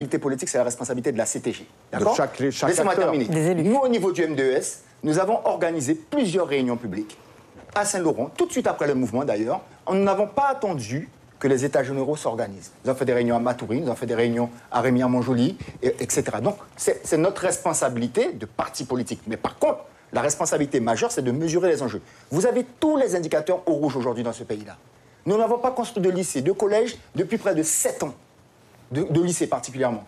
politique, c'est la responsabilité de la CTG. D'accord ? Chaque Laissez-moi acteur. terminer. Nous, au niveau du M2S, nous avons organisé plusieurs réunions publiques à Saint-Laurent, tout de suite après le mouvement d'ailleurs. Nous n'avons pas attendu que les États généraux s'organisent. Nous avons fait des réunions à Matoury, nous avons fait des réunions à Rémy-Montjoly, etc. Donc, c'est notre responsabilité de parti politique. Mais par contre, la responsabilité majeure, c'est de mesurer les enjeux. Vous avez tous les indicateurs au rouge aujourd'hui dans ce pays-là. Nous n'avons pas construit de lycée, de collège depuis près de 7 ans, de lycée particulièrement.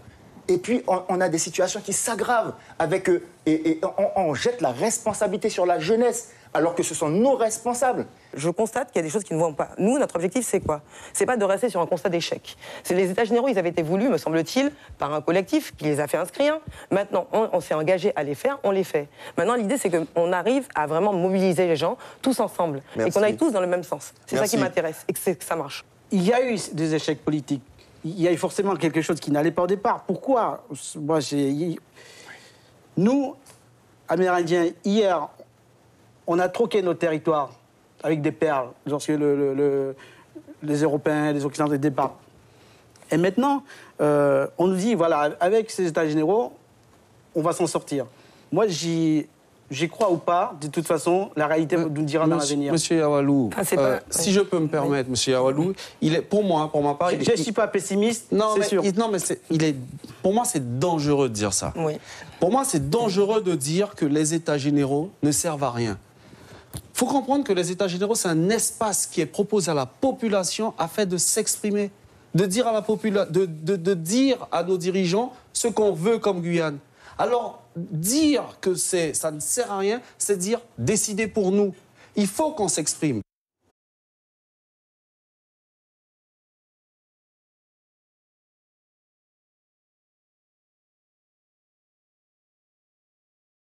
Et puis, on a des situations qui s'aggravent avec eux. Et on jette la responsabilité sur la jeunesse, alors que ce sont nos responsables. Je constate qu'il y a des choses qui ne vont pas. Nous, notre objectif, c'est quoi? C'est pas de rester sur un constat d'échec. Les États généraux, ils avaient été voulus, me semble-t-il, par un collectif qui les a fait inscrire. Maintenant, on s'est engagé à les faire, on les fait. Maintenant, l'idée, c'est qu'on arrive à vraiment mobiliser les gens, tous ensemble, et qu'on aille tous dans le même sens. C'est ça qui m'intéresse, et que ça marche. Il y a eu des échecs politiques. Il y a eu forcément quelque chose qui n'allait pas au départ. Pourquoi? Moi, nous, Amérindiens, hier, on a troqué nos territoires avec des perles, lorsque les Européens, les Occidentaux départent. Et maintenant, on nous dit, voilà, avec ces États généraux, on va s'en sortir. Moi, j'y crois ou pas, de toute façon, la réalité nous dira dans l'avenir. Monsieur Yawalou, si je peux me permettre, monsieur Yawalou, pour ma part... Je ne suis pas pessimiste, c'est sûr. Non, mais pour moi, c'est dangereux de dire ça. Oui. Pour moi, c'est dangereux de dire que les États généraux ne servent à rien. Il faut comprendre que les États généraux, c'est un espace qui est proposé à la population afin de s'exprimer, de dire à nos dirigeants ce qu'on veut comme Guyane. Alors, dire que ça ne sert à rien, c'est dire décider pour nous. Il faut qu'on s'exprime.